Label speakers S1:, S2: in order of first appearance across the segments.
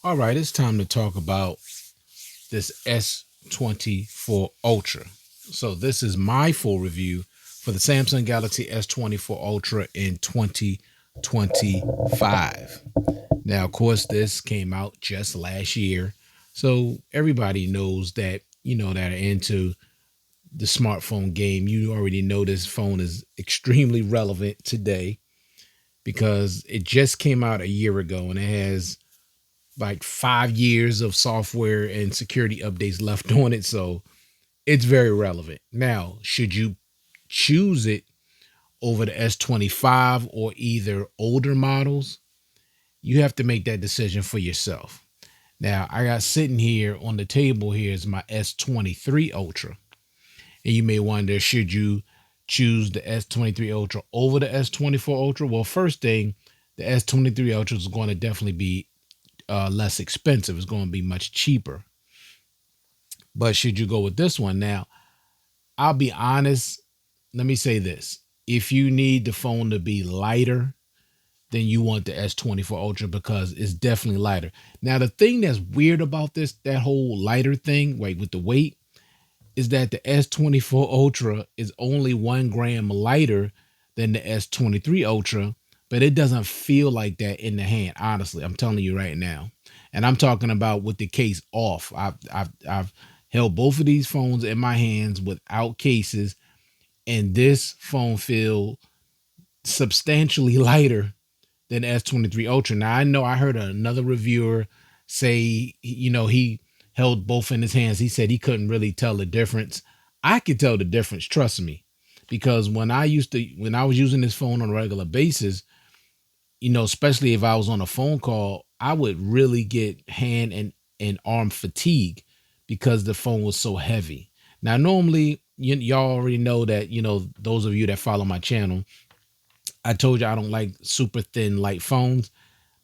S1: All right, it's time to talk about this S24 Ultra. So this is my full review for the Samsung Galaxy S24 Ultra in 2025. Now, of course, this came out just last year. So everybody knows that, that are into the smartphone game. You already know this phone is extremely relevant today because it just came out a year ago and it has like 5 years of software and security updates left on it. So it's very relevant. Now, should you choose it over the S25 or either older models? You have to make that decision for yourself. Now, I got sitting here on the table here is my S23 Ultra. And you may wonder, should you choose the S23 Ultra over the S24 Ultra? Well, first thing, the S23 Ultra is going to definitely be less expensive. It's going to be much cheaper. But should you go with this one? Now, I'll be honest. Let me say this. If you need the phone to be lighter, then you want the S24 Ultra because it's definitely lighter. Now, the thing that's weird about this, that whole lighter thing, like with the weight, is that the S24 Ultra is only 1 gram lighter than the S23 Ultra, but it doesn't feel like that in the hand. Honestly, I'm telling you right now, and I'm talking about with the case off. I've held both of these phones in my hands without cases, and this phone feels substantially lighter than S23 Ultra. Now I know I heard another reviewer say, he held both in his hands. He said he couldn't really tell the difference. I could tell the difference, trust me, because when I was using this phone on a regular basis, especially if I was on a phone call, I would really get hand and arm fatigue because the phone was so heavy. Now, normally, y'all already know that, those of you that follow my channel, I told you I don't like super thin, light phones.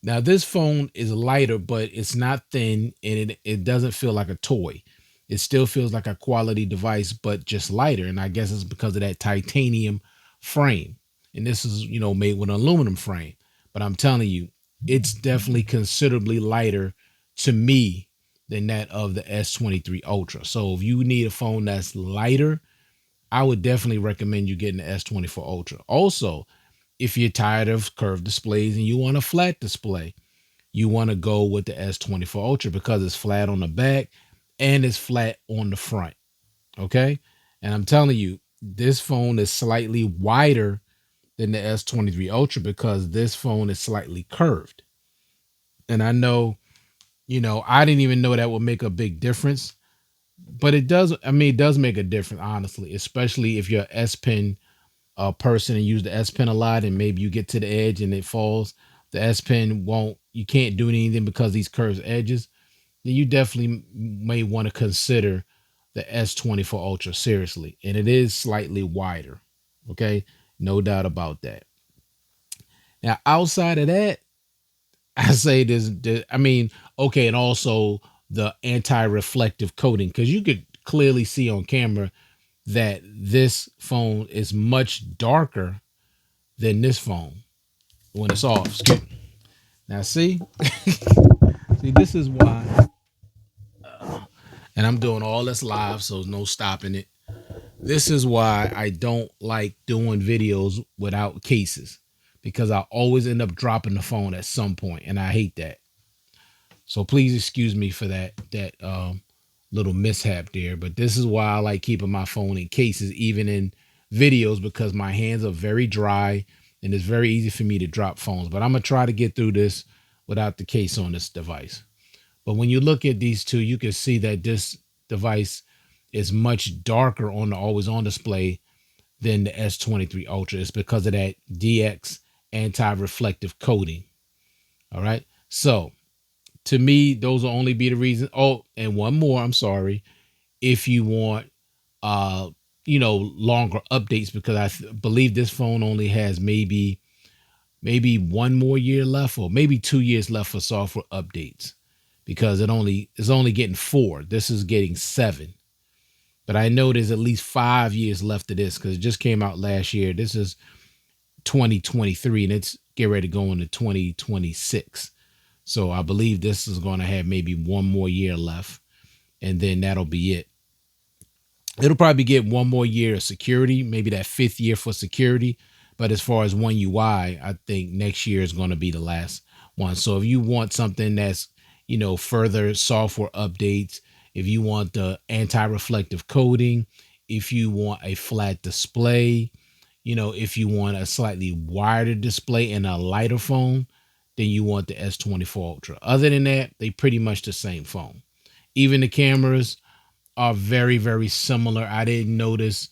S1: Now, this phone is lighter, but it's not thin and it doesn't feel like a toy. It still feels like a quality device, but just lighter. And I guess it's because of that titanium frame. And this is, made with an aluminum frame. But I'm telling you, it's definitely considerably lighter to me than that of the S23 Ultra. So if you need a phone that's lighter, I would definitely recommend you getting the S24 Ultra. Also, if you're tired of curved displays and you want a flat display, you want to go with the S24 Ultra because it's flat on the back and it's flat on the front. Okay. And I'm telling you, this phone is slightly wider than the S23 Ultra because this phone is slightly curved. And I know, I didn't even know that would make a big difference, but it does. I mean, it does make a difference, honestly, especially if you're an S Pen person and use the S Pen a lot and maybe you get to the edge and it falls. The S Pen won't, you can't do anything because these curved edges. Then you definitely may want to consider the S24 Ultra seriously. And it is slightly wider. Okay. No doubt about that. Now, outside of that, I say I mean, okay. And also the anti-reflective coating, because you could clearly see on camera that this phone is much darker than this phone when it's off. Excuse me. Now, see, this is why, and I'm doing all this live, so no stopping it. This is why I don't like doing videos without cases because I always end up dropping the phone at some point, and I hate that. So please excuse me for that little mishap there. But this is why I like keeping my phone in cases, even in videos, because my hands are very dry and it's very easy for me to drop phones. But I'm gonna try to get through this without the case on this device. But when you look at these two, you can see that this device is much darker on the always on display than the S23 Ultra. It's because of that DX anti-reflective coating. All right. So to me, those will only be the reason. Oh, and one more, I'm sorry. If you want uh longer updates, because believe this phone only has maybe 1 more year left or maybe 2 years left for software updates because it's only getting 4. This is getting 7. But I know there's at least 5 years left of this because it just came out last year. This is 2023 and it's get ready to go into 2026. So I believe this is going to have maybe one more year left, and then that'll be it. It'll probably get one more year of security, maybe that fifth year for security. But as far as One UI, I think next year is going to be the last one. So if you want something that's, further software updates, if you want the anti-reflective coating, if you want a flat display, if you want a slightly wider display and a lighter phone, then you want the S24 Ultra. Other than that, they pretty much the same phone. Even the cameras are very, very similar. I didn't notice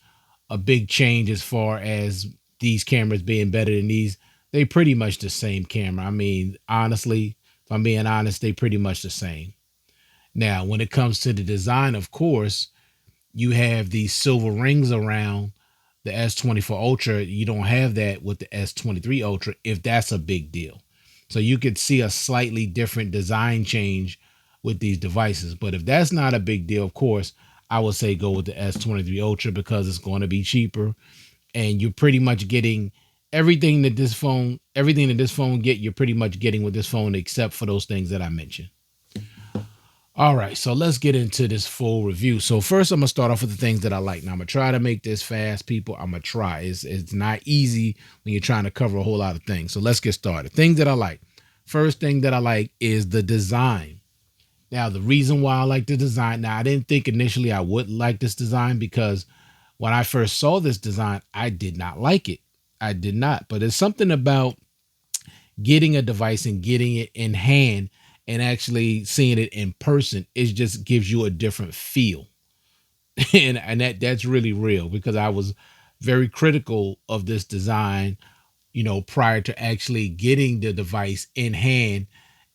S1: a big change as far as these cameras being better than these. They pretty much the same camera. I mean, honestly, if I'm being honest, they pretty much the same. Now, when it comes to the design, of course, you have these silver rings around the S24 Ultra. You don't have that with the S23 Ultra, if that's a big deal. So you could see a slightly different design change with these devices. But if that's not a big deal, of course, I would say go with the S23 Ultra because it's going to be cheaper and you're pretty much getting everything that this phone get, you're pretty much getting with this phone except for those things that I mentioned. All right, so let's get into this full review. So first, I'm gonna start off with the things that I like. Now, I'm gonna try to make this fast, people. I'm gonna try. It's not easy when you're trying to cover a whole lot of things. So let's get started. Things that I like. First thing that I like is the design. Now, the reason why I like the design. Now, I didn't think initially I would like this design because when I first saw this design, I did not like it. I did not. But it's something about getting a device and getting it in hand and actually seeing it in person. It just gives you a different feel. And that's really real because I was very critical of this design, prior to actually getting the device in hand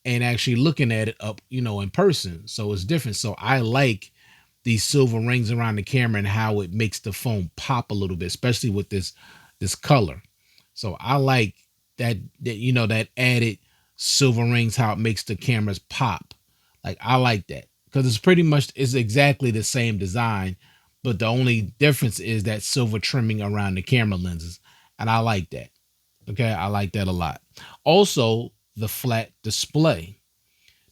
S1: and actually looking at it up, in person. So it's different. So I like these silver rings around the camera and how it makes the phone pop a little bit, especially with this color. So I like that added silver rings, how it makes the cameras pop. Like I like that because it's exactly the same design, but the only difference is that silver trimming around the camera lenses. And I like that. Okay. I like that a lot. Also, the flat display,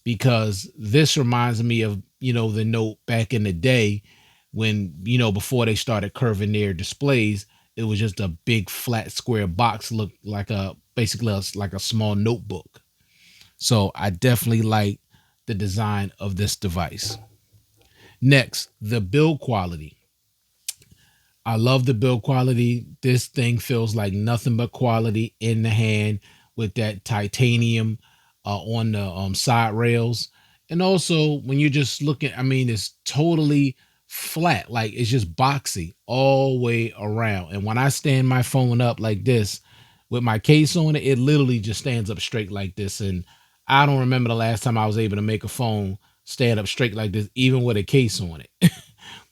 S1: because this reminds me of, the Note back in the day when, before they started curving their displays, it was just a big flat square box, looked like like a small notebook. So I definitely like the design of this device. Next, the build quality. I love the build quality. This thing feels like nothing but quality in the hand with that titanium on the side rails. And also, when you're just looking, I mean, it's totally flat. Like it's just boxy all the way around. And when I stand my phone up like this with my case on it, it literally just stands up straight like this. And I don't remember the last time I was able to make a phone stand up straight like this, even with a case on it.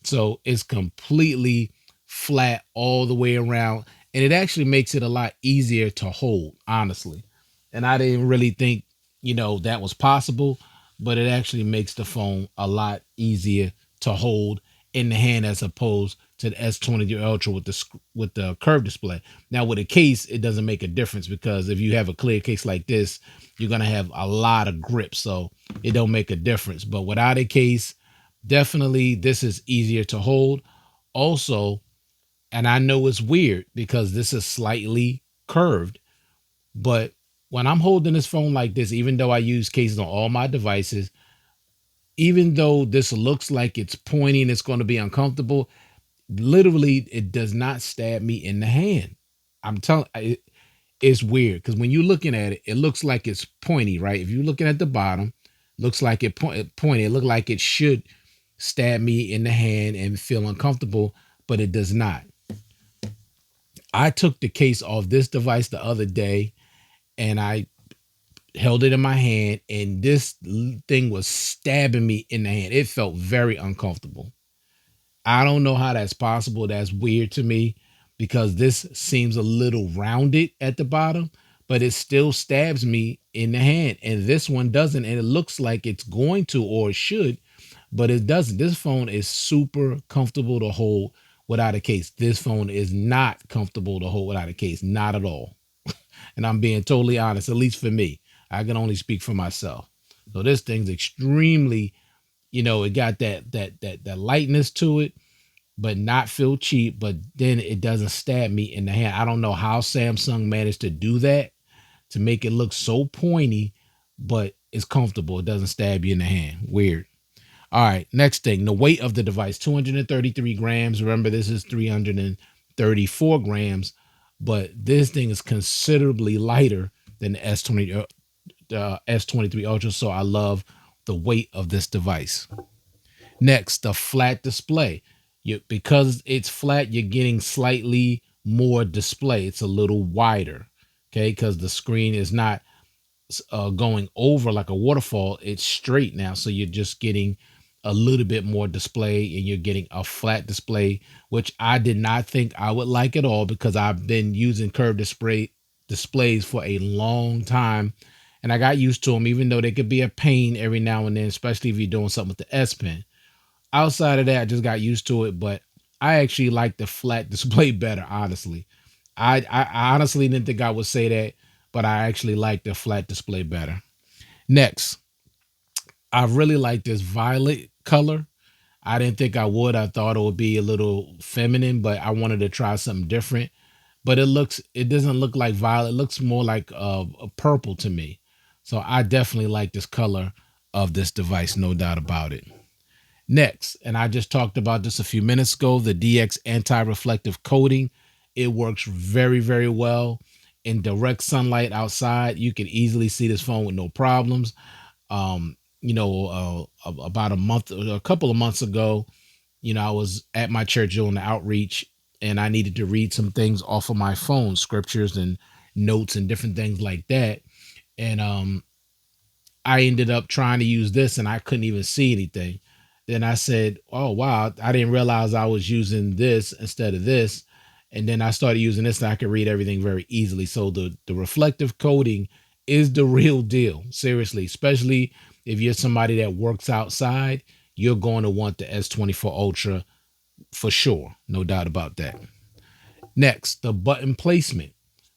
S1: So it's completely flat all the way around. And it actually makes it a lot easier to hold, honestly. And I didn't really think, that was possible, but it actually makes the phone a lot easier to hold in the hand as opposed to the S23 Ultra with the curved display. Now with a case, it doesn't make a difference because if you have a clear case like this, you're gonna have a lot of grip, so it don't make a difference. But without a case, definitely this is easier to hold. Also, and I know it's weird because this is slightly curved, but when I'm holding this phone like this, even though I use cases on all my devices, even though this looks like it's pointy and it's going to be uncomfortable, literally it does not stab me in the hand. I'm telling it's weird because when you're looking at it, it looks like it's pointy, right? If you're looking at the bottom, looks like pointy. It look like it should stab me in the hand and feel uncomfortable, but it does not. I took the case off this device the other day and I held it in my hand and this thing was stabbing me in the hand. It felt very uncomfortable. I don't know how that's possible. That's weird to me because this seems a little rounded at the bottom, but it still stabs me in the hand. And this one doesn't. And it looks like it's going to or it should, but it doesn't. This phone is super comfortable to hold without a case. This phone is not comfortable to hold without a case. Not at all. And I'm being totally honest, at least for me. I can only speak for myself. So this thing's extremely, it got that lightness to it, but not feel cheap. But then it doesn't stab me in the hand. I don't know how Samsung managed to do that to make it look so pointy, but it's comfortable. It doesn't stab you in the hand. Weird. All right, next thing, the weight of the device, 233 grams. Remember, this is 334 grams, but this thing is considerably lighter than the S23 Ultra, so I love the weight of this device. Next, the flat display. Because it's flat, you're getting slightly more display. It's a little wider, okay, because the screen is not going over like a waterfall. It's straight now, so you're just getting a little bit more display, and you're getting a flat display, which I did not think I would like at all, because I've been using curved displays for a long time, and I got used to them, even though they could be a pain every now and then, especially if you're doing something with the S Pen. Outside of that, I just got used to it, but I actually like the flat display better, honestly. I honestly didn't think I would say that, but I actually like the flat display better. Next, I really like this violet color. I didn't think I would. I thought it would be a little feminine, but I wanted to try something different. But it doesn't look like violet. It looks more like a purple to me. So I definitely like this color of this device, no doubt about it. Next, and I just talked about this a few minutes ago, the DX anti-reflective coating. It works very, very well in direct sunlight outside. You can easily see this phone with no problems. About a couple of months ago, I was at my church doing the outreach, and I needed to read some things off of my phone, scriptures and notes and different things like that. And I ended up trying to use this, and I couldn't even see anything. Then I said, oh, wow, I didn't realize I was using this instead of this. And then I started using this, and I could read everything very easily. So the reflective coating is the real deal. Seriously, especially if you're somebody that works outside, you're going to want the S24 Ultra for sure. No doubt about that. Next, the button placement.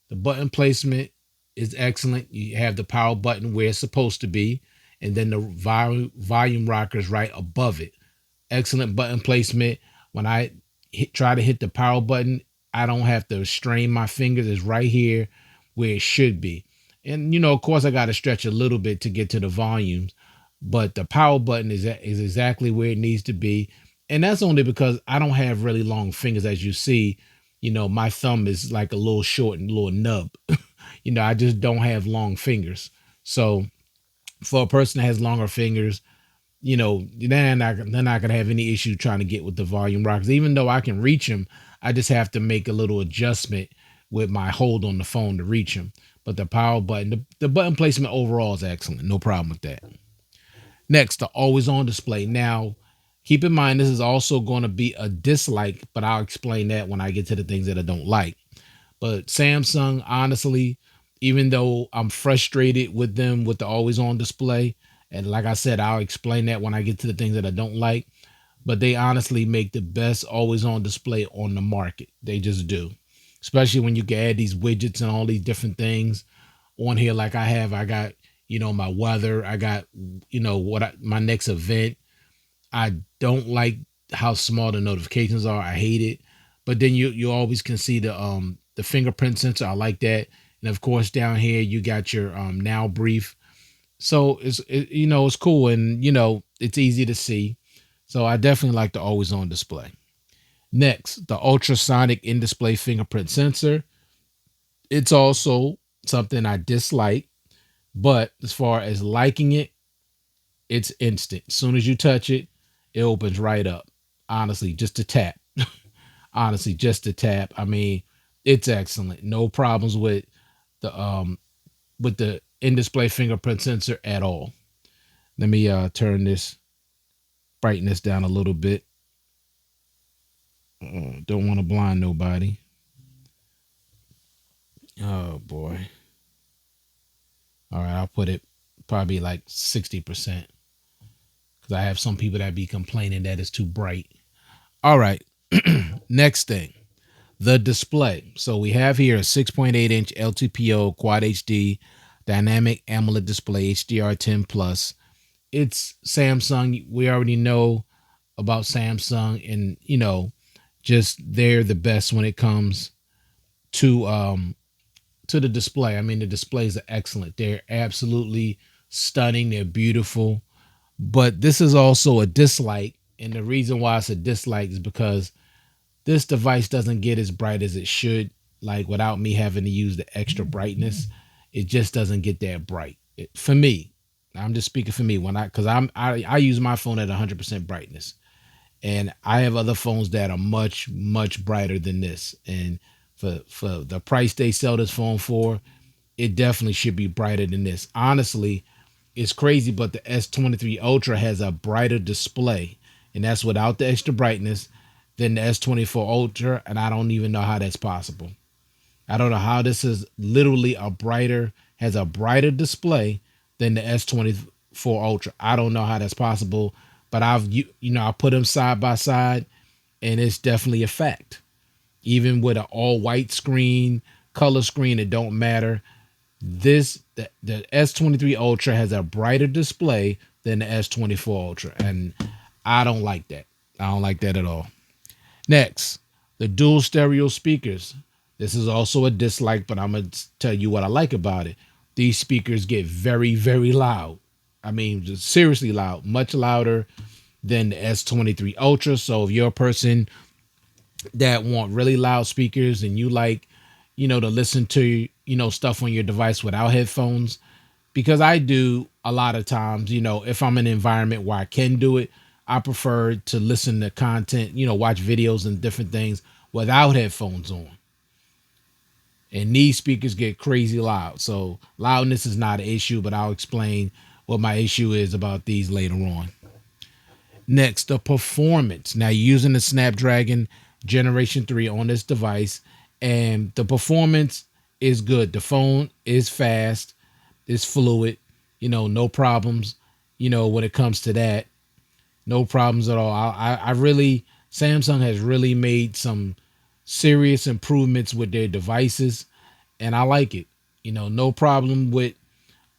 S1: The button placement is excellent. You have the power button where it's supposed to be, and then the volume rockers right above it. Excellent button placement. When I try to hit the power button, I don't have to strain my fingers. It's right here where it should be. And, of course, I got to stretch a little bit to get to the volumes, but the power button is exactly where it needs to be. And that's only because I don't have really long fingers. As you see, my thumb is like a little short and a little nub. I just don't have long fingers. So for a person that has longer fingers, they're not gonna have any issue trying to get with the volume rockers. Even though I can reach them, I just have to make a little adjustment with my hold on the phone to reach them. But the power button, the button placement overall is excellent. No problem with that. Next, the always on display. Now, keep in mind, this is also going to be a dislike, but I'll explain that when I get to the things that I don't like. But Samsung, honestly, even though I'm frustrated with them with the always on display, and like I said, I'll explain that when I get to the things that I don't like, but they honestly make the best always on display on the market. They just do. Especially when you can add these widgets and all these different things on here. Like I got, my weather, I got, my next event. I don't like how small the notifications are. I hate it. But then you always can see the fingerprint sensor. I like that. And of course, down here you got your now brief. So it's cool, and it's easy to see. So I definitely like the always on display. Next, the ultrasonic in-display fingerprint sensor. It's also something I dislike, but as far as liking it, it's instant. As soon as you touch it, it opens right up. Honestly, just a tap. Honestly, just a tap. I mean, it's excellent. No problems with the in-display fingerprint sensor at all. Let me turn this brightness down a little bit. Don't want to blind nobody. Oh boy. All right, I'll put it probably like 60%, because I have some people that be complaining that it's too bright. All right. Next thing, the display. So we have here a 6.8 inch LTPO Quad HD dynamic AMOLED display, HDR10 plus. It's Samsung. We already know about Samsung, and just they're the best when it comes to the display. I mean, the displays are excellent. They're absolutely stunning. They're beautiful. But this is also a dislike, and the reason why it's a dislike is because this device doesn't get as bright as it should. Like without me having to use the extra brightness, it just doesn't get that bright. For me, I'm just speaking for me when because I use my phone at 100% brightness, and I have other phones that are much brighter than this. And for the price they sell this phone for, it definitely should be brighter than this. Honestly, it's crazy, but the S23 Ultra has a brighter display, and that's without the extra brightness than the S24 Ultra, and I don't even know how that's possible. I don't know how this is literally has a brighter display than the S24 Ultra. I don't know how that's possible, but I put them side by side, and it's definitely a fact. Even with an all white screen, color screen, it don't matter. The S23 Ultra has a brighter display than the S24 Ultra, and I don't like that. I don't like that at all. Next, the dual stereo speakers. This is also a dislike, but I'm going to tell you what I like about it. These speakers get very loud. I mean, just seriously loud, much louder than the S23 Ultra. So if you're a person that want really loud speakers and you like, to listen to, stuff on your device without headphones, because I do a lot of times, if I'm in an environment where I can do it, I prefer to listen to content, watch videos and different things without headphones on. And these speakers get crazy loud. So loudness is not an issue, but I'll explain what my issue is about these later on. Next, the performance. Now, you're using the Snapdragon Generation 3 on this device, and the performance is good. The phone is fast, it's fluid, no problems, when it comes to that. No problems at all. I really, Samsung has really made some serious improvements with their devices, and I like it. No problem with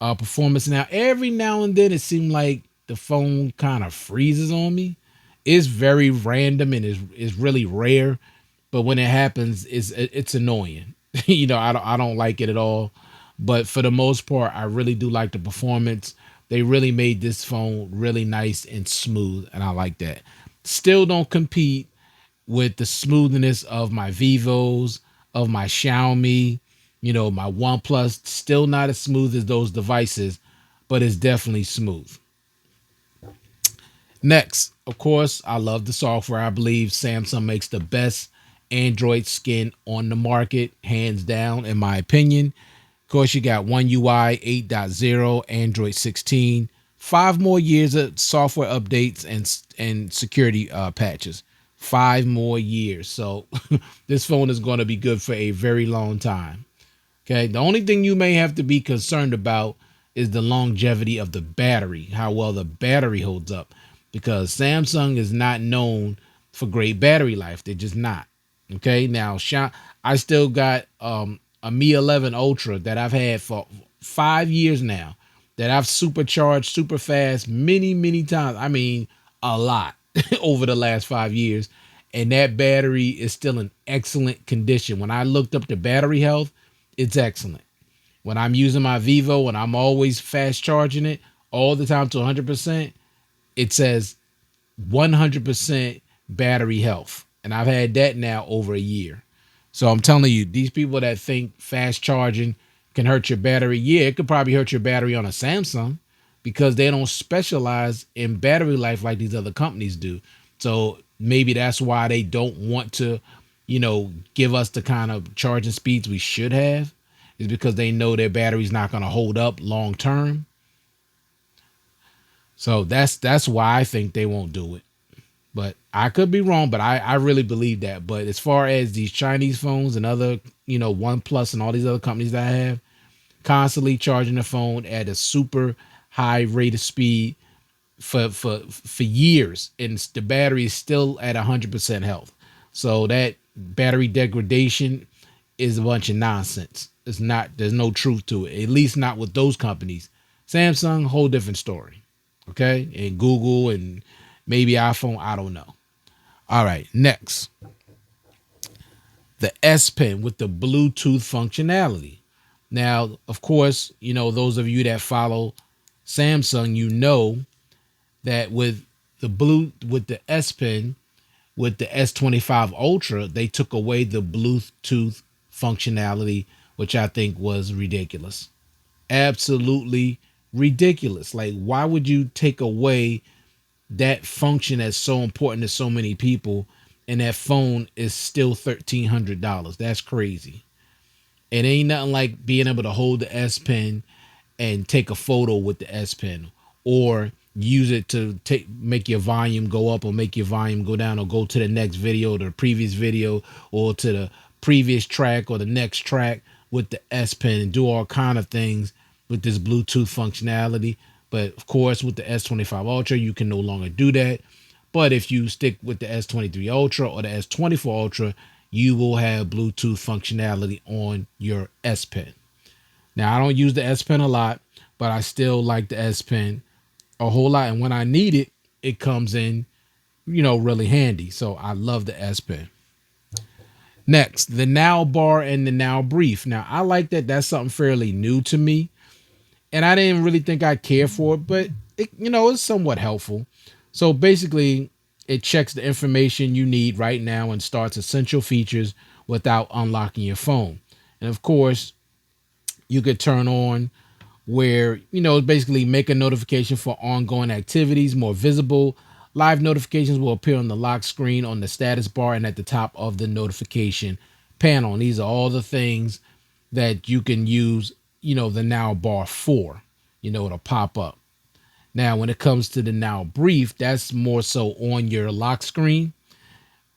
S1: performance. Now, every now and then, it seemed like the phone kind of freezes on me. It's very random and is really rare, but when it happens, it's annoying. I don't like it at all. But for the most part, I really do like the performance. They really made this phone really nice and smooth, and I like that. Still don't compete with the smoothness of my Vivos, of my Xiaomi, my OnePlus. Still not as smooth as those devices, but it's definitely smooth. Next, of course, I love the software. I believe Samsung makes the best Android skin on the market, hands down, in my opinion. Of course, you got One UI 8.0, Android 16, 5 more years of software updates and security patches. 5 more years. So this phone is going to be good for a very long time. Okay. The only thing you may have to be concerned about is the longevity of the battery, how well the battery holds up, because Samsung is not known for great battery life. They're just not. Okay. Now, I still got a Mi 11 Ultra that I've had for 5 years now, that I've supercharged super fast many times. I mean, a lot over the last 5 years. And that battery is still in excellent condition. When I looked up the battery health, it's excellent. When I'm using my Vivo and I'm always fast charging it all the time to 100%, it says 100% battery health. And I've had that now over a year. So I'm telling you, these people that think fast charging can hurt your battery, yeah, it could probably hurt your battery on a Samsung, because they don't specialize in battery life like these other companies do. So maybe that's why they don't want to, give us the kind of charging speeds we should have, is because they know their battery's not going to hold up long term. So that's why I think they won't do it. But I could be wrong, but I really believe that. But as far as these Chinese phones and other, OnePlus and all these other companies that I have, constantly charging the phone at a super high rate of speed for years, and the battery is still at 100% health. So that battery degradation is a bunch of nonsense. It's not. There's no truth to it. At least not with those companies. Samsung, whole different story. Okay, and Google and maybe iPhone. I don't know. All right, next, the S Pen with the Bluetooth functionality. Now, of course, those of you that follow Samsung, that with the S Pen with the S25 Ultra, they took away the Bluetooth functionality, which I think was ridiculous. Absolutely ridiculous. Like, why would you take away that function that's so important to so many people, and that phone is still $1,300? That's crazy. It ain't nothing like being able to hold the S Pen and take a photo with the S Pen, or use it to make your volume go up or make your volume go down, or go to the next video, or the previous video, or to the previous track or the next track with the S Pen, and do all kind of things with this Bluetooth functionality. But of course, with the S25 Ultra, you can no longer do that. But if you stick with the S23 Ultra or the S24 Ultra, you will have Bluetooth functionality on your S Pen. Now, I don't use the S Pen a lot, but I still like the S Pen a whole lot. And when I need it, it comes in, really handy. So I love the S Pen. Next, the Now Bar and the Now Brief. Now, I like that. That's something fairly new to me. And I didn't really think I'd care for it, but it's somewhat helpful. So basically, it checks the information you need right now and starts essential features without unlocking your phone. And of course, you could turn on where, basically make a notification for ongoing activities more visible. Live notifications will appear on the lock screen, on the status bar, and at the top of the notification panel. And these are all the things that you can use, the Now Bar for. It'll pop up. Now, when it comes to the Now Brief, that's more so on your lock screen.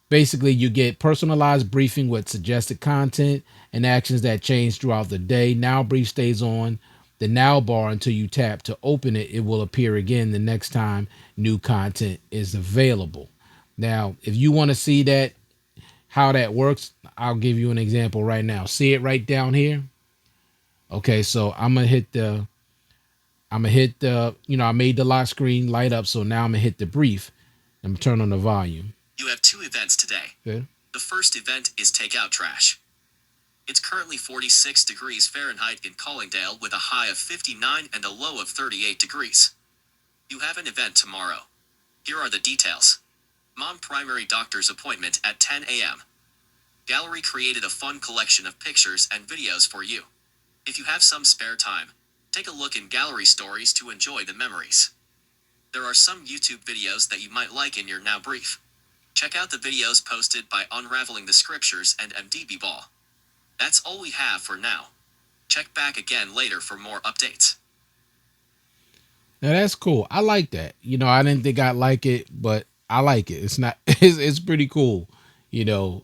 S1: Basically, you get personalized briefing with suggested content and actions that change throughout the day. Now Brief stays on the Now Bar until you tap to open it. It will appear again the next time new content is available. Now, if you want to see that, how that works, I'll give you an example right now. See it right down here? Okay, so I made the lock screen light up, so now I'm gonna hit the brief. I'm gonna turn on the volume.
S2: You have two events today.
S1: Okay.
S2: The first event is take out trash. It's currently 46 degrees Fahrenheit in Collingdale with a high of 59 and a low of 38 degrees. You have an event tomorrow. Here are the details. Mom primary doctor's appointment at 10 a.m. Gallery created a fun collection of pictures and videos for you. If you have some spare time, take a look in gallery stories to enjoy the memories. There are some YouTube videos that you might like in your Now Brief. Check out the videos posted by Unraveling the Scriptures and MDB Ball. That's all we have for now. Check back again later for more updates.
S1: Now that's cool. I like that. I didn't think I'd like it, but I like it. It's not. It's pretty cool.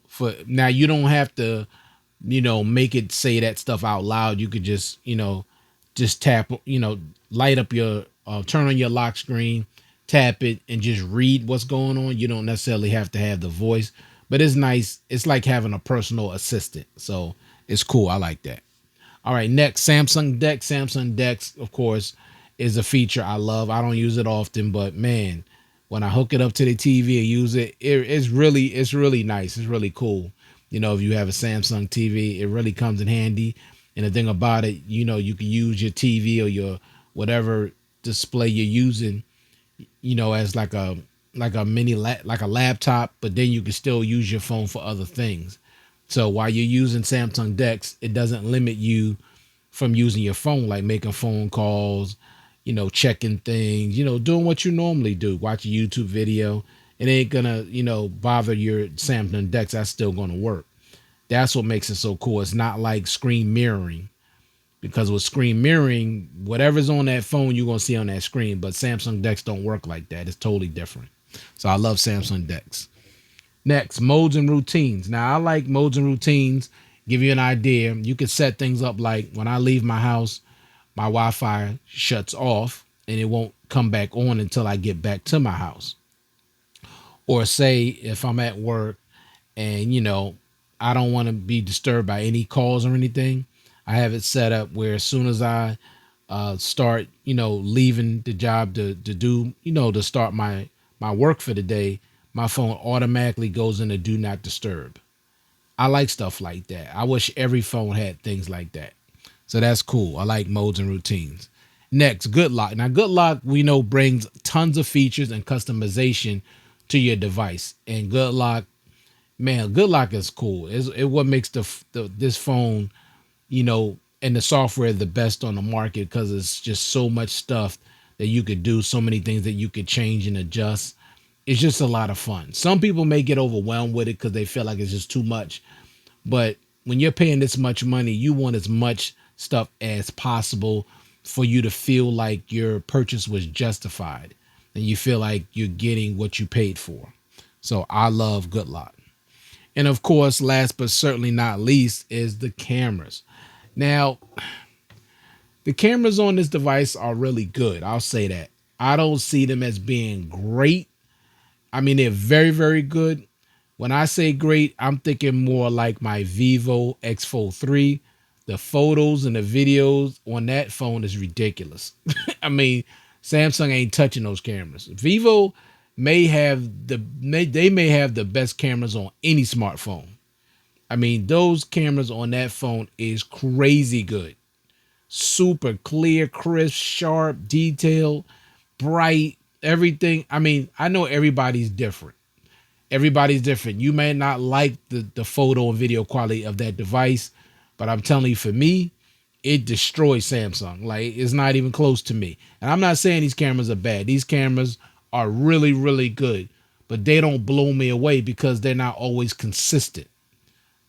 S1: For now, you don't have to, make it say that stuff out loud. You could just tap, light up your, turn on your lock screen, tap it, and just read what's going on. You don't necessarily have to have the voice, but it's nice. It's like having a personal assistant. So it's cool. I like that. All right. Next, Samsung Dex. Samsung Dex, of course, is a feature I love. I don't use it often, but man, when I hook it up to the TV and use it, it's really nice. It's really cool. If you have a Samsung TV, it really comes in handy. And the thing about it, you can use your TV or your whatever display you're using, as like a like a laptop, but then you can still use your phone for other things. So while you're using Samsung Dex, it doesn't limit you from using your phone, like making phone calls, checking things, doing what you normally do, watch a YouTube video. It ain't gonna, bother your Samsung Dex. That's still gonna work. That's what makes it so cool. It's not like screen mirroring, because with screen mirroring, whatever's on that phone, you're going to see on that screen. But Samsung Dex don't work like that. It's totally different. So I love Samsung Dex. Next, modes and routines. Now, I like modes and routines. Give you an idea. You can set things up like when I leave my house, my Wi-Fi shuts off and it won't come back on until I get back to my house. Or say if I'm at work and, I don't want to be disturbed by any calls or anything, I have it set up where as soon as I start, leaving the job to do, to start my work for the day, my phone automatically goes into do not disturb. I like stuff like that. I wish every phone had things like that. So that's cool. I like modes and routines. Next, Good Lock. Now, Good Lock we know brings tons of features and customization to your device. And Good Lock, man, Good Lock is cool. It what makes this phone, and the software the best on the market because it's just so much stuff that you could do, so many things that you could change and adjust. It's just a lot of fun. Some people may get overwhelmed with it because they feel like it's just too much. But when you're paying this much money, you want as much stuff as possible for you to feel like your purchase was justified and you feel like you're getting what you paid for. So I love Good Lock. And of course, last but certainly not least is the cameras. Now, the cameras on this device are really good. I'll say that. I don't see them as being great. I mean, they're very, very good. When I say great, I'm thinking more like my Vivo X Fold 3. The photos and the videos on that phone is ridiculous. I mean, Samsung ain't touching those cameras. Vivo they may have the best cameras on any smartphone. I mean, those cameras on that phone is crazy good. Super clear, crisp, sharp, detailed, bright, everything. I mean, I know everybody's different. Everybody's different. You may not like the photo and video quality of that device, but I'm telling you, for me, it destroys Samsung. Like, it's not even close to me. And I'm not saying these cameras are bad. These cameras are really, really good, but they don't blow me away because they're not always consistent.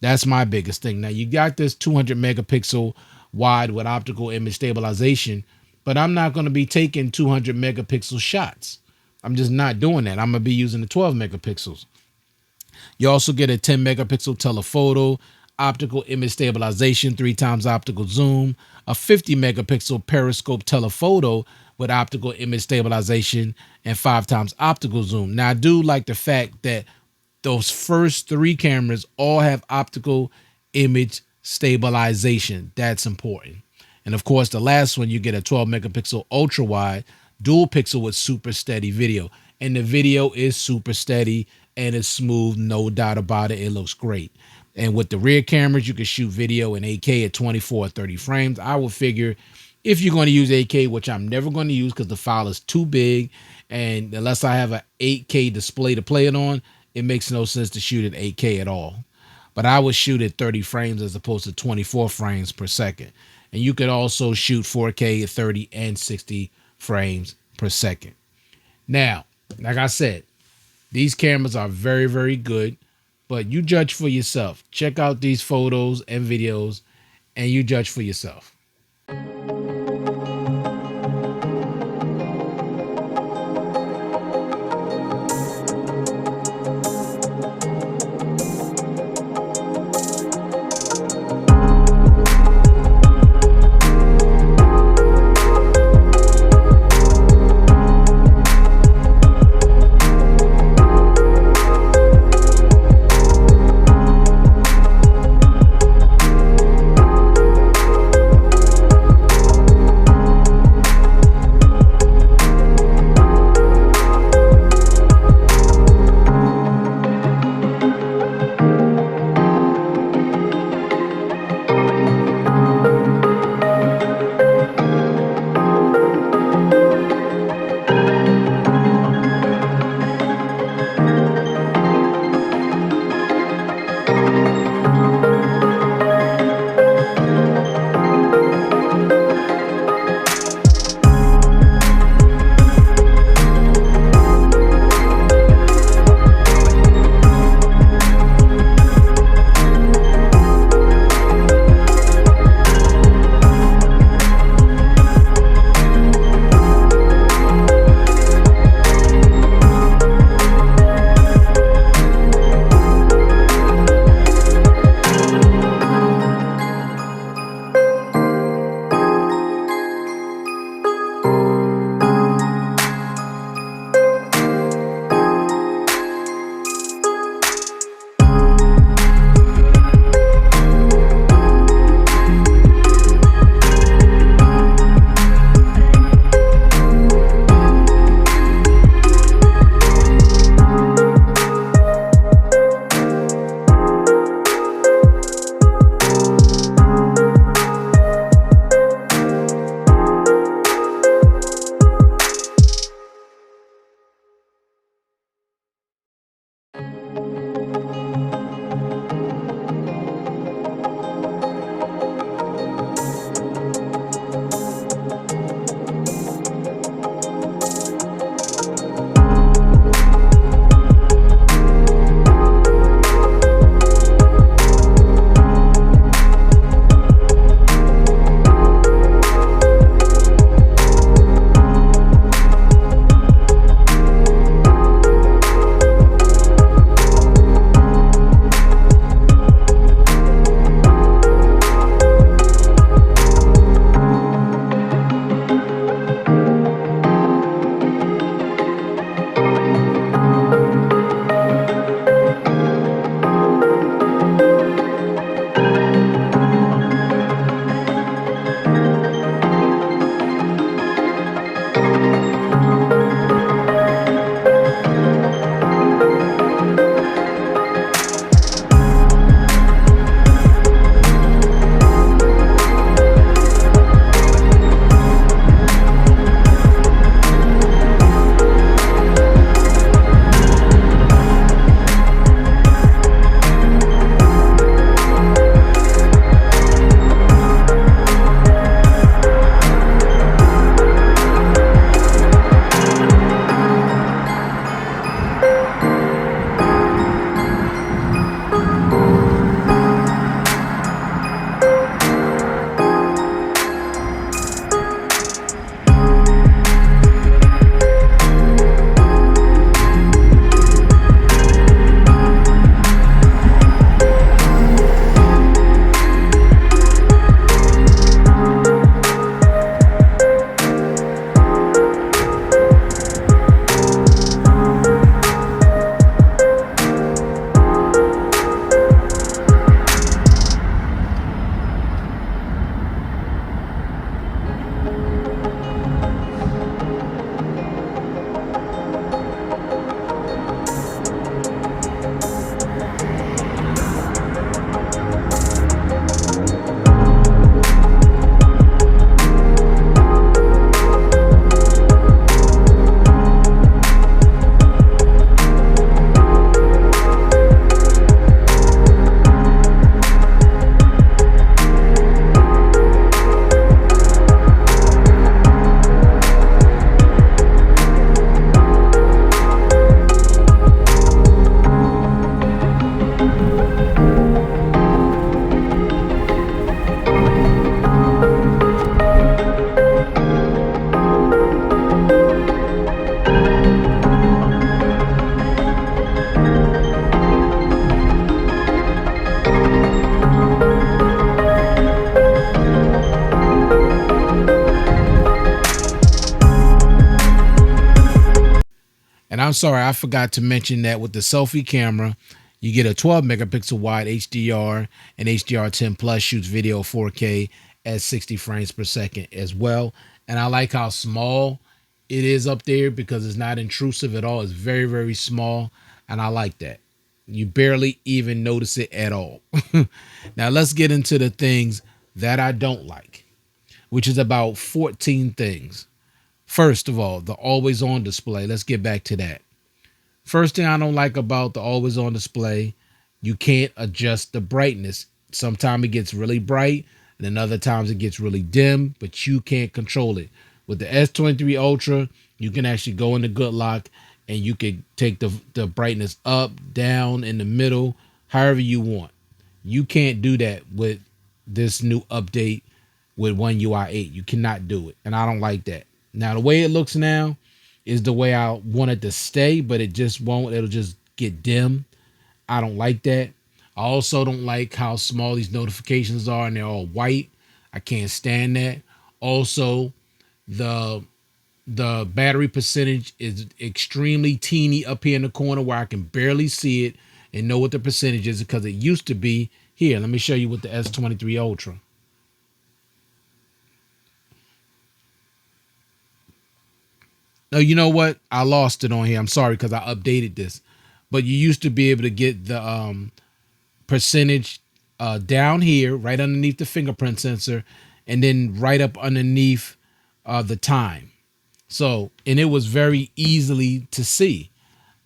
S1: That's my biggest thing. Now, you got this 200 megapixel wide with optical image stabilization, but I'm not going to be taking 200 megapixel shots. I'm just not doing that. I'm going to be using the 12 megapixels. You also get a 10 megapixel telephoto, optical image stabilization, 3 times optical zoom, a 50 megapixel periscope telephoto with optical image stabilization and 5 times optical zoom. Now, I do like the fact that those first 3 cameras all have optical image stabilization. That's important. And of course, the last one, you get a 12 megapixel ultra wide dual pixel with super steady video. And the video is super steady and it's smooth, no doubt about it. It looks great. And with the rear cameras, you can shoot video in 8K at 24 or 30 frames. I would figure if you're going to use 8K, which I'm never going to use because the file is too big, and unless I have an 8K display to play it on, it makes no sense to shoot at 8K at all. But I would shoot at 30 frames as opposed to 24 frames per second. And you could also shoot 4K at 30 and 60 frames per second. Now, like I said, these cameras are very, very good, but you judge for yourself. Check out these photos and videos and you judge for yourself. And I'm sorry, I forgot to mention that with the selfie camera, you get a 12 megapixel wide HDR, and HDR 10 plus shoots video 4K at 60 frames per second as well. And I like how small it is up there because it's not intrusive at all. It's very, very small. And I like that. You barely even notice it at all. Now, let's get into the things that I don't like, which is about 14 things. First of all, the always on display. Let's get back to that. First thing I don't like about the always on display, you can't adjust the brightness. Sometimes it gets really bright, and then other times it gets really dim, but you can't control it. With the S23 Ultra, you can actually go into good lock and you can take the brightness up, down, in the middle, however you want. You can't do that with this new update with One UI 8. You cannot do it, and I don't like that. Now, the way it looks now is the way I want it to stay, but it just won't. It'll just get dim. I don't like that. I also don't like how small these notifications are and they're all white. I can't stand that. Also, the the battery percentage is extremely teeny up here in the corner where I can barely see it and know what the percentage is because it used to be here. Let me show you with the S23 Ultra. No, you know what? I lost it on here. I'm sorry because I updated this. But you used to be able to get the percentage down here, right underneath the fingerprint sensor, and then right up underneath the time. So, and it was very easily to see.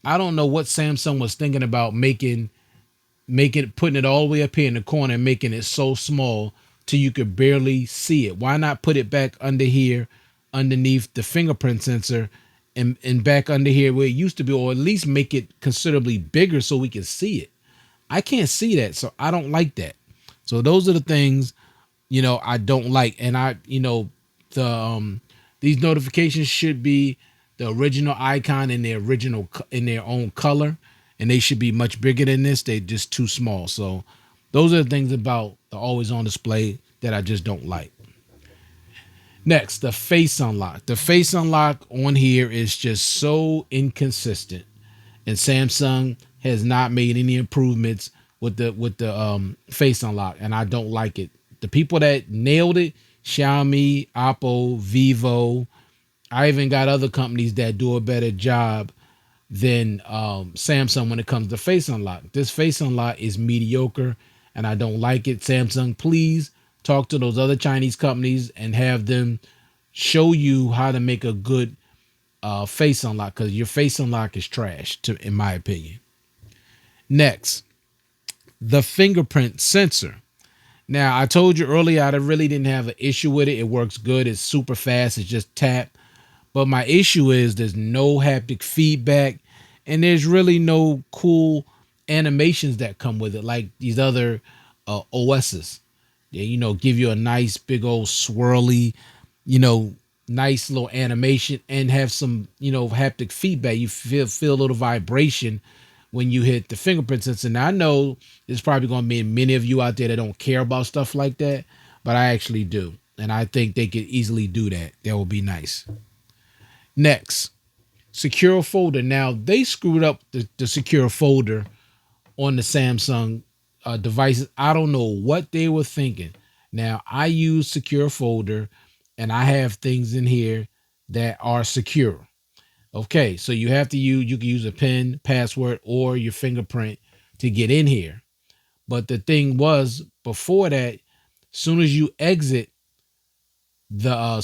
S1: I don't know what Samsung was thinking about putting it all the way up here in the corner and making it so small till you could barely see it. Why not put it back under here underneath the fingerprint sensor and back under here where it used to be, or at least make it considerably bigger so we can see it. I can't see that, so I don't like that. So those are the things, I don't like. And the these notifications should be the original icon in their original in their own color, and they should be much bigger than this. They're just too small. So those are the things about the always on display that I just don't like. Next, the face unlock. The face unlock on here is just so inconsistent, and Samsung has not made any improvements with the face unlock, and I don't like it. The people that nailed it, Xiaomi, Oppo, Vivo. I even got other companies that do a better job than Samsung when it comes to face unlock. This face unlock is mediocre, and I don't like it. Samsung, please talk to those other Chinese companies and have them show you how to make a good face unlock, because your face unlock is trash, in my opinion. Next, the fingerprint sensor. Now, I told you earlier I really didn't have an issue with it. It works good. It's super fast. It's just tap. But my issue is there's no haptic feedback, and there's really no cool animations that come with it like these other OSs. They, give you a nice big old swirly, you know, nice little animation and have some, haptic feedback. You feel a little vibration when you hit the fingerprint sensor. Now I know there's probably going to be many of you out there that don't care about stuff like that, but I actually do. And I think they could easily do that. That would be nice. Next, secure folder. Now they screwed up the secure folder on the Samsung devices. I don't know what they were thinking. Now I use secure folder and I have things in here that are secure. Okay, so you can use a PIN, password, or your fingerprint to get in here. But the thing was, before that, soon as you exit the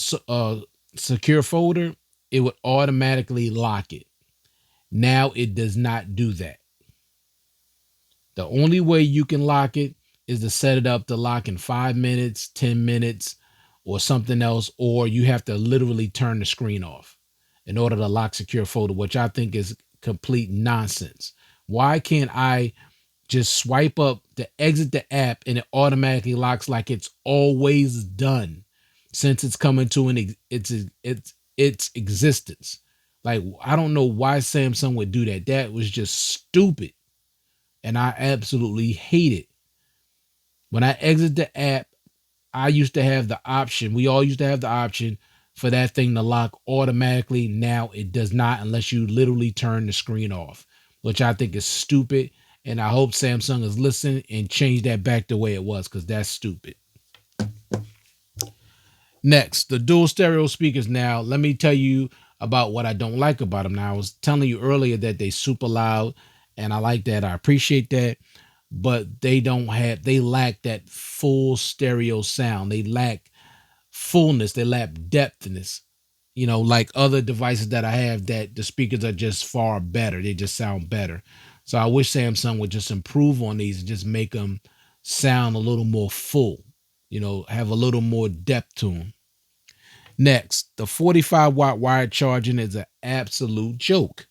S1: secure folder, it would automatically lock it. Now it does not do that. The only way you can lock it is to set it up to lock in 5 minutes, 10 minutes, or something else, or you have to literally turn the screen off in order to lock secure folder, which I think is complete nonsense. Why can't I just swipe up to exit the app and it automatically locks like it's always done since it's coming to its existence? Like, I don't know why Samsung would do that. That was just stupid. And I absolutely hate it. When I exit the app, I used to have the option. We all used to have the option for that thing to lock automatically. Now it does not unless you literally turn the screen off, which I think is stupid. And I hope Samsung is listening and change that back the way it was because that's stupid. Next, the dual stereo speakers. Now, let me tell you about what I don't like about them. Now, I was telling you earlier that they super loud, and I like that. I appreciate that, but they lack that full stereo sound. They lack fullness. They lack depthness. Like other devices that I have, that the speakers are just far better. They just sound better. So I wish Samsung would just improve on these and just make them sound a little more full. Have a little more depth to them. Next, the 45-watt wired charging is an absolute joke.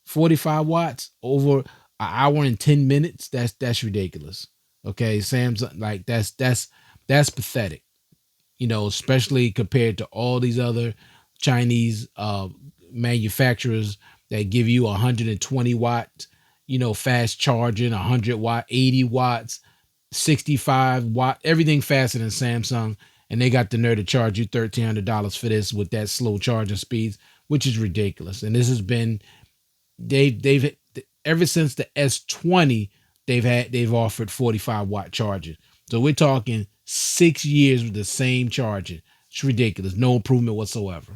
S1: 45 watts over an hour and 10 minutes. That's ridiculous. Okay, Samsung, like that's pathetic. Especially compared to all these other Chinese manufacturers that give you 120 watt, fast charging, 100 watt, 80 watts, 65 watt, everything faster than Samsung. And they got the nerve to charge you $1,300 for this with that slow charging speeds, which is ridiculous. And this has been they've ever since the S20 they've offered 45-watt charging. So we're talking 6 years with the same charging. It's ridiculous. No improvement whatsoever.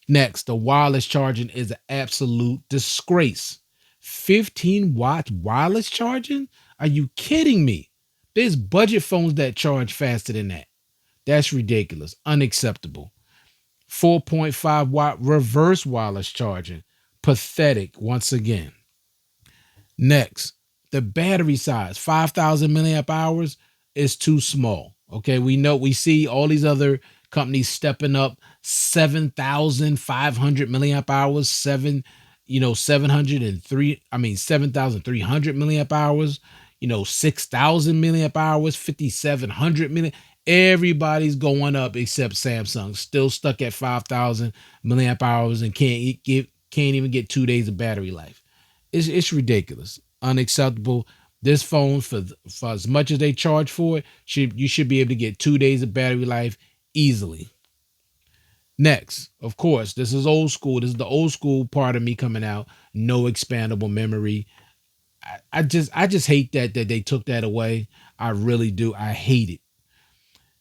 S1: Next, the wireless charging is an absolute disgrace. 15 watt wireless charging? Are you kidding me? There's budget phones that charge faster than that. That's ridiculous. Unacceptable. 4.5-watt reverse wireless charging. Pathetic once again. Next, the battery size, 5,000 milliamp hours, is too small. Okay, we see all these other companies stepping up 7,500 milliamp hours, 703, 7,300 milliamp hours, 6,000 milliamp hours, 5,700 milliamp. Everybody's going up except Samsung, still stuck at 5,000 milliamp hours and can't even get 2 days of battery life. It's ridiculous, unacceptable. This phone, for as much as they charge for it, you should be able to get 2 days of battery life easily. Next, of course, this is old school. This is the old school part of me coming out. No expandable memory. I just hate that they took that away. I really do. I hate it.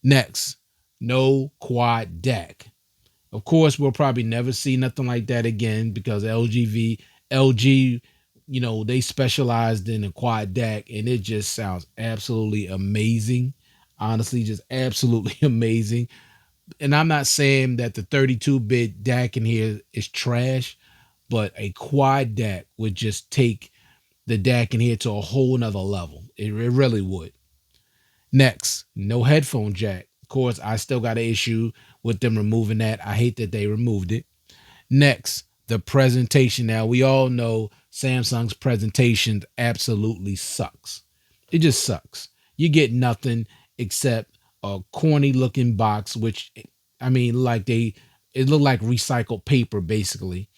S1: Next, no quad DAC. Of course, we'll probably never see nothing like that again because LG, they specialized in a quad DAC and it just sounds absolutely amazing. Honestly, just absolutely amazing. And I'm not saying that the 32-bit DAC in here is trash, but a quad DAC would just take the DAC in here to a whole nother level. It really would. Next, no headphone jack. Of course, I still got an issue with them removing that. I hate that they removed it. Next, the presentation. Now, we all know Samsung's presentation absolutely sucks. It just sucks. You get nothing except a corny looking box, which it looked like recycled paper basically,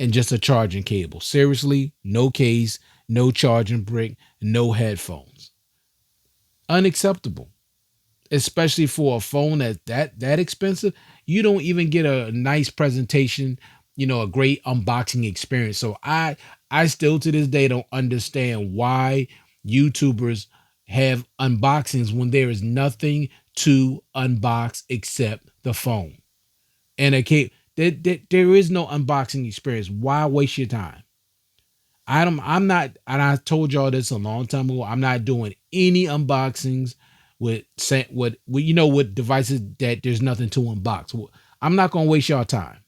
S1: and just a charging cable. Seriously, no case, no charging brick, no headphones. Unacceptable. Especially for a phone that expensive. You don't even get a nice presentation, a great unboxing experience. So I still to this day don't understand why YouTubers have unboxings when there is nothing to unbox except the phone. And there is no unboxing experience. Why waste your time? I'm not, and I told y'all this a long time ago. I'm not doing any unboxings with devices that there's nothing to unbox. I'm not gonna waste y'all time.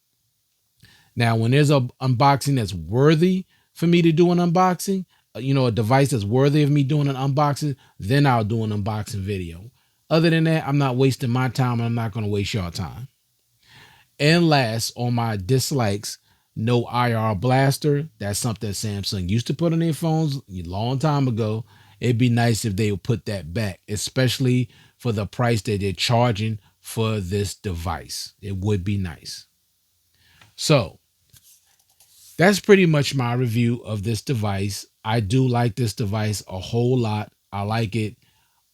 S1: Now, when there's a unboxing that's worthy for me to do an unboxing, a device that's worthy of me doing an unboxing, then I'll do an unboxing video. Other than that, I'm not wasting my time. And I'm not gonna waste y'all time. And last, on my dislikes, no IR blaster. That's something Samsung used to put on their phones a long time ago. It'd be nice if they would put that back, especially for the price that they're charging for this device. It would be nice. So that's pretty much my review of this device. I do like this device a whole lot. I like it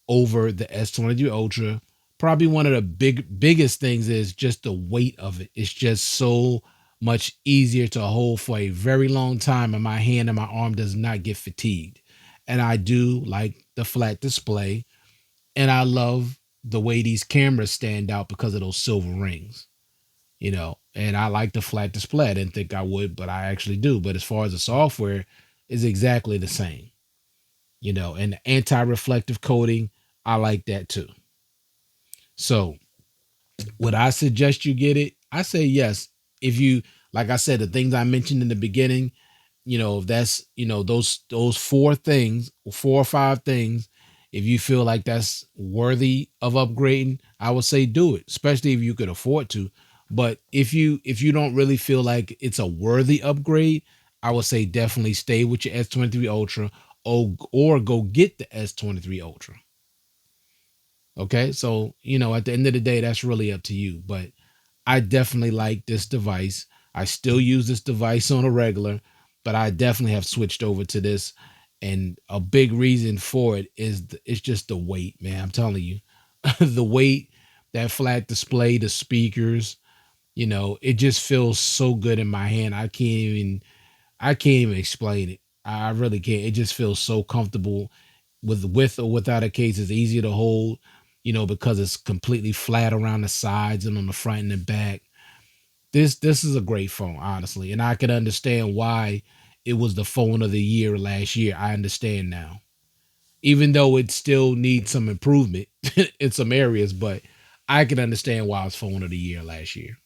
S1: over the S23 Ultra, Probably one of the biggest things is just the weight of it. It's just so much easier to hold for a very long time, and my hand and my arm does not get fatigued. And I do like the flat display, and I love the way these cameras stand out because of those silver rings. And I like the flat display. I didn't think I would, but I actually do. But as far as the software, is exactly the same. And the anti-reflective coating, I like that too. So would I suggest you get it? I say yes. If you, like I said, the things I mentioned in the beginning, if that's, those four things, 4 or 5 things, if you feel like that's worthy of upgrading, I would say do it, especially if you could afford to. But if you don't really feel like it's a worthy upgrade, I would say definitely stay with your S23 Ultra, or go get the S23 Ultra. Okay? So, at the end of the day, that's really up to you, but I definitely like this device. I still use this device on a regular, but I definitely have switched over to this. And a big reason for it is it's just the weight, man. I'm telling you, the weight, that flat display, the speakers, it just feels so good in my hand. I can't even explain it. I really can't. It just feels so comfortable with or without a case. It's easier to hold, because it's completely flat around the sides and on the front and the back. This is a great phone, honestly, and I can understand why it was the phone of the year last year. I understand now, even though it still needs some improvement in some areas, but I can understand why it's phone of the year last year.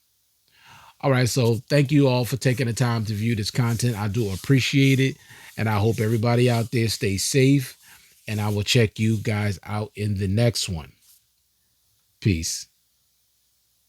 S1: All right, so thank you all for taking the time to view this content. I do appreciate it, and I hope everybody out there stays safe. And I will check you guys out in the next one. Peace.